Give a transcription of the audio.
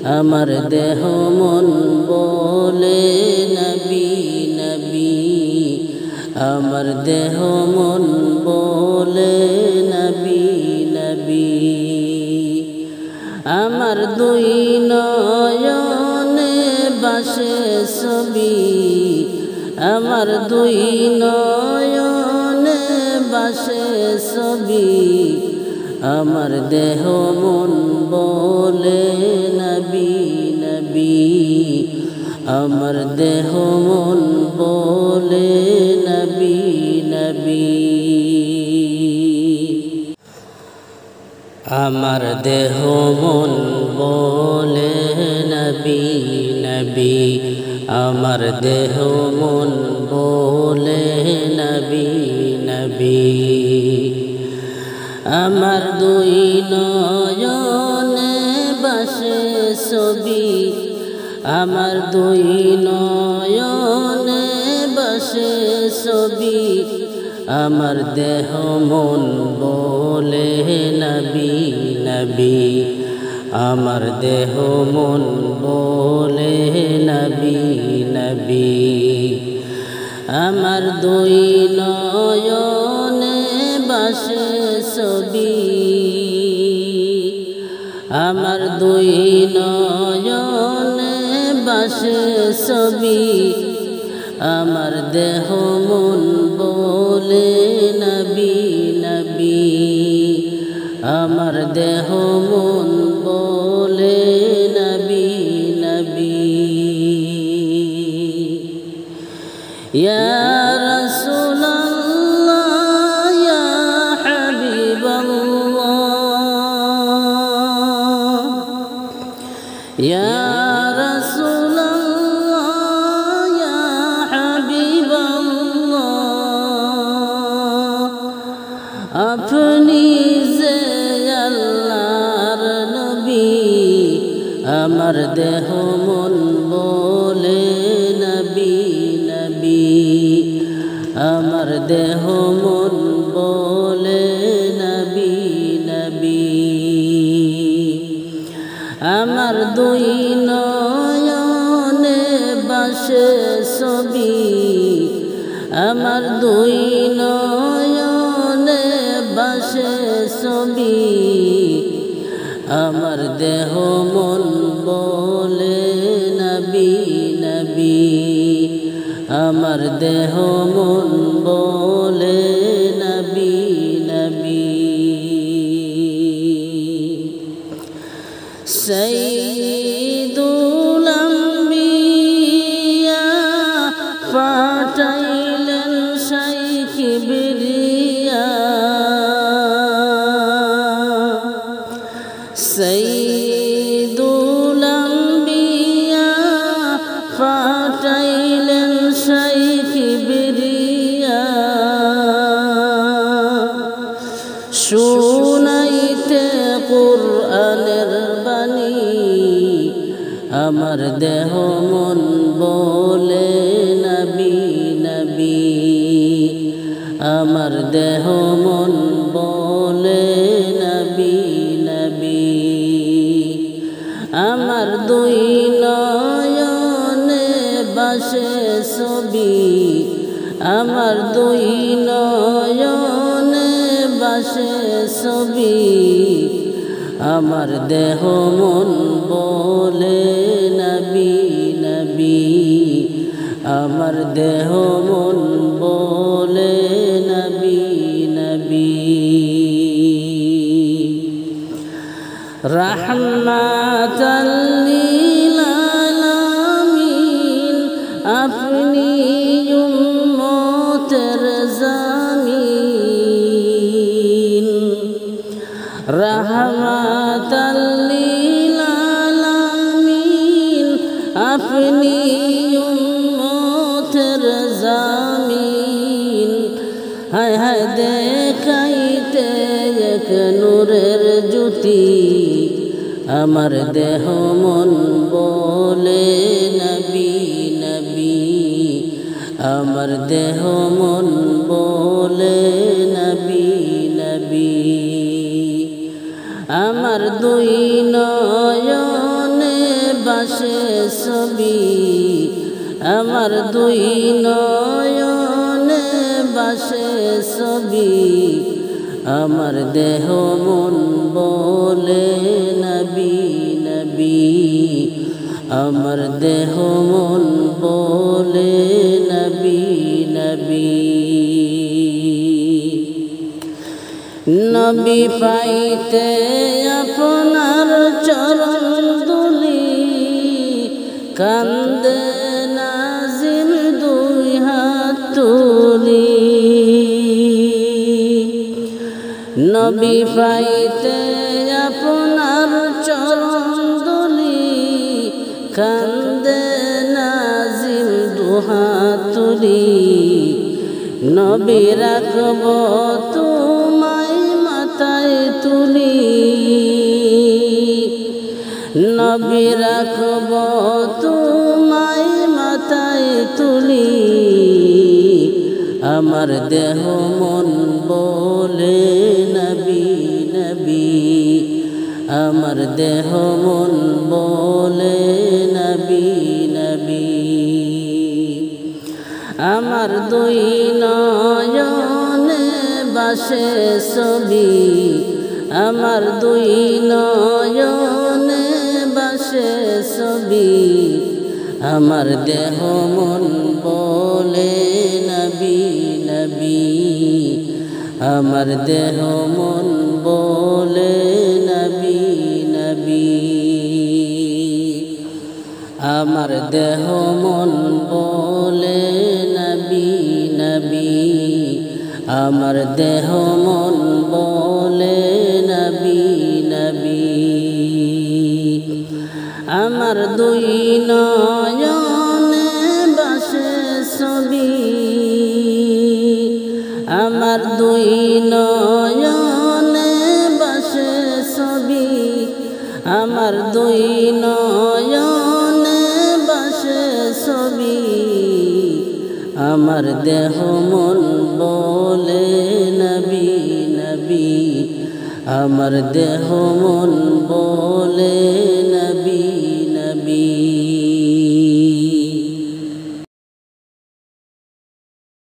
আমার দেহ মন বলে নবী নবী, আমার দেহ মন বলে নবী নবী। আমার দুই নয়নে বাসে ছবি, আমার দুই নয়নে বাসে ছবি, আমার দেহ মন বলে নবী নবী, আমার দেহ মন বলে নবী নবী। আমার দেহ মন বলে নবী নবী, আমার দেহ মন বলে নবী নবী। আমার দুই নয়নে বাসে ছবি, আমার দুই নয়নে বাসে ছবি, আমার দেহ মন বলে নবী নবী, আমার দেহ মন বলে নবী নবী। আমার দুই নয়নে বাসে ছবি, আমার দুই নয়নে বাসে ছবি, আমার দেহ মন বলে নবী নবী, আমার দেহ মন বলে নবী নবী। ইয়া রাসূলাল্লাহ ইয়া হাবিবাল্লাহ, ইয়া আপনি যে আল্লাহর নবী, আমার দেহ মন বলে নবী নবী, আমার দেহ মন বলে নবী নবী। আমার দুই নয়নে বাসে ছবি, আমার দুই নয়নে বাসে ছবি, আমার দেহ মন বলে নবী নবী, আমার দেহ মন বলে নবী নবী। সাইয়্যিদুল আম্বিয়া পাঠাইলেন শাইখ কিবরিয়া, সাইয়্যিদুল আম্বিয়া পাঠাইলেন শাইখ কিবরিয়া, শুনাইতে কুরআনের বাণী, আমার দেহ মন বলে নবী নবী, আমার দেহ মন বলে নবী নবী। আমার দুই নয়নে বাসে ছবি, আমার দুই নয়নে বাসে ছবি, আমার দেহ মন বলে নবী নবী, আমার দেহ মন বলে নবী নবী। রাহমাতাল লিল আলামিন, আপনি উম্মতের জামিন, রাহমাতাল লিল আলামিন, আপনি উম্মতের জামিন। হায় হায় দেখাইতে এক নূরের জ্যোতি, আমার দেহ মন বলে নবী নবী, আমার দেহ মন বলে নবী নবী। আমার দুই নয়নে বাসে ছবি আমার দুই নয়নে বাসে ছবি আমার দেহ মন বলে নবী নবী আমার দেহ মন বলে নবী নবী নবী পাইতে আপনার চরণ দুলি কান্দে নাজিম দুই হাত তুলি নবী পাইতে আপনার চরণ দুলি কান্দে নাজিম দুহাত তুলি নবী রাখব তোমায় মাথায় তুলি নবী রাখব তোমায় মাথায় তুলি আমার দেহ মন বলে নবী নবী আমার দেহ মন বলে নবী নবী আমার দুই নয়নে বাসে ছবি আমার দুই নয়নে বাসে ছবি আমার দেহ মন বলে নবী নবী আমার দেহ মন বলে নবী নবী আমার দেহ মন বলে নবী নবী আমার দেহ মন বলে নবী নবী আমার দুই নয়নে বাসে ছবি আমার দুই নয়নে বাসে ছবি আমার দুই নয়নে বাসে ছবি আমার দেহ মন বলে নবী নবী আমার দেহ মন বলে নবী